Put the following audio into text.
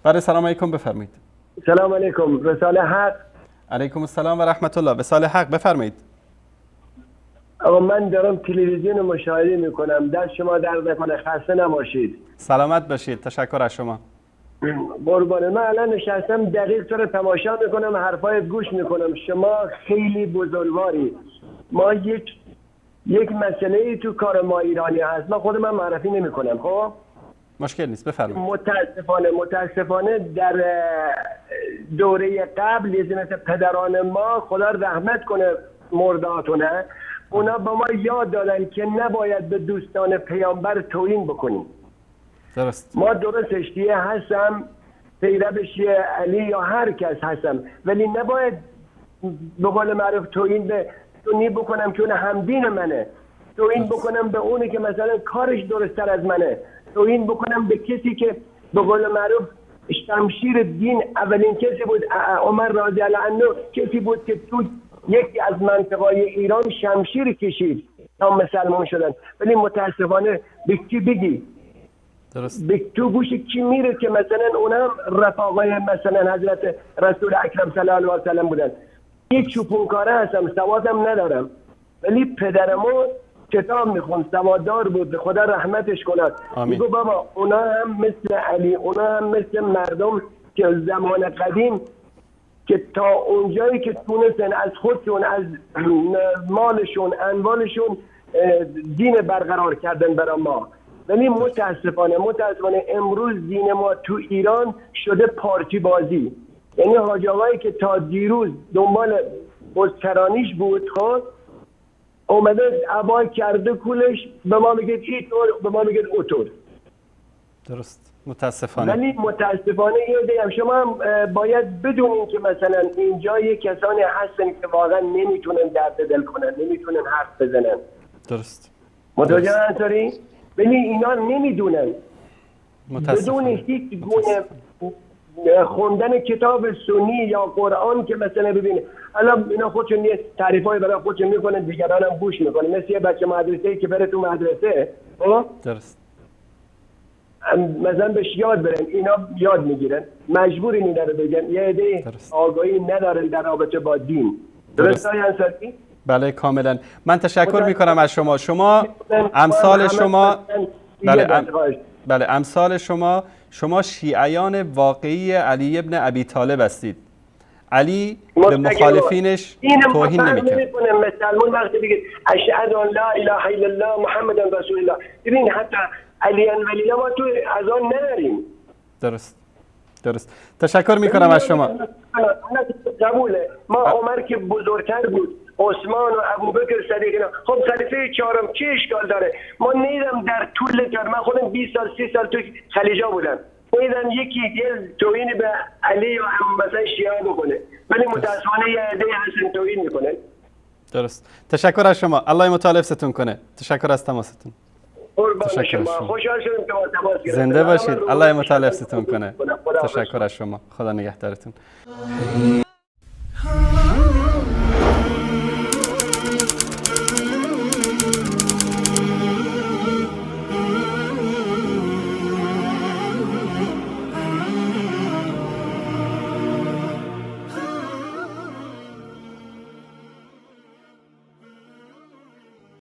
بله سلام علیکم بفرمایید. سلام علیکم. رساله حق. علیکم السلام و رحمت الله. رساله حق بفرمایید. آقا من دارم تلویزیون مشاهده میکنم، دست شما درد نکنه، خسته نباشید. سلامت باشید. تشکر از شما. قربان. من الان نشستم دقیق تو رو تماشا میکنم، حرفایت گوش میکنم. شما خیلی بزرگواری. ما یک مسئله تو کار ما ایرانی هست، من خود من معرفی نمیکنم. خب مشکل نیست بفرمایید. متاسفانه در دوره قبل یه مثل پدران ما، خدا رحمت کنه مرداتونه، اونا به ما یاد دادن که نباید به دوستان پیامبر توهین بکنیم. درست. ما درستش دیگه هستم، پیروش علی یا هر کس هستم، ولی نباید به قول معروف توهین به سنی بکنم که اون همدین منه، توهین بکنم به اونی که مثلا کارش درست‌تر از منه، توهین بکنم به کسی که به قول معروف شمشیر دین اولین کسی بود. عمر رضی الله عنه کسی بود که تو یکی از منطقه‌های ایران شمشیر کشید تا مسلمان شدن. ولی متاسفانه به کی بگی؟ درست. به تو گوش کی میره که مثلا اونم رفاقای مثلا حضرت رسول اکرم صلی الله علیه و سلم بودن. یک چوپونکاره هستم، سوادم ندارم، ولی پدرمو کتاب میخوند، سواددار بود، خدا رحمتش کند. میگو بابا اونا هم مثل علی، اونا هم مثل مردم که زمان قدیم که تا اونجایی که تونستن از خودشون، از مالشون، اموالشون دین برقرار کردن برای ما. ولی متاسفانه امروز دین ما تو ایران شده پارتی بازی. یعنی حاج آقایی که تا دیروز دنبال بزکرانیش بود، خب اومده عبای کرده کولش، به ما میگه اینطور، به ما میگه اونطور. درست. متاسفانه. ولی متاسفانه یه دیگه شما هم باید بدونین که مثلا اینجا یه کسانی هستن که واقعا نمیتونن درد دل کنن، نمیتونن حرف بزنن. درست. متوجه هستی؟ ولی اینا نمیدونن. بدون هیچ گونه خوندن کتاب سنی یا قرآن که مثلا ببینه، الان اینا خودشون یه تعریفای برای خودشون میکنن، دیگران هم گوش میکنن، مثل یه بچه مدرسه‌ای که بره تو مدرسه. درست. مثلا بهش یاد برن، اینا یاد میگیرن، مجبورین اینا رو بگن. یه عده آگاهی ندارن در رابطه با دین. درست آقای؟ بله کاملا. من تشکر میکنم از شما. شما امثال شما بله امثال شما شیعیان واقعی علی ابن ابی طالب هستید. علی به مخالفینش توهین نمیکنه. مسلمان وقتی بگه اشهد ان لا اله الا الله محمد رسول الله، ببین حتی علی ولی ما تو از آن نداریم. درست. تشکر میکنم از شما. قبوله. ما عمر که بزرگتر بود، عثمان و ابوبکر صدیق اینا، خب خلیفه چهارم چه اشکال داره؟ ما نیدم در طول کار، من خودم 20 سال 30 سال تو خلیجا بودم، نیدم یکی توهین به علی یا مثلا شیعه بکنه، ولی متاسفانه یه عده هستن توهین میکنه. درست. تشکر از شما. الله متعال حفظتون کنه. تشکر از تماستون. تشکر شما. خوشحال شدم که با تماس گرفتم. زنده باشید. الله متعال حفظتون کنه. تشکر از شما. خدا نگهدارتون.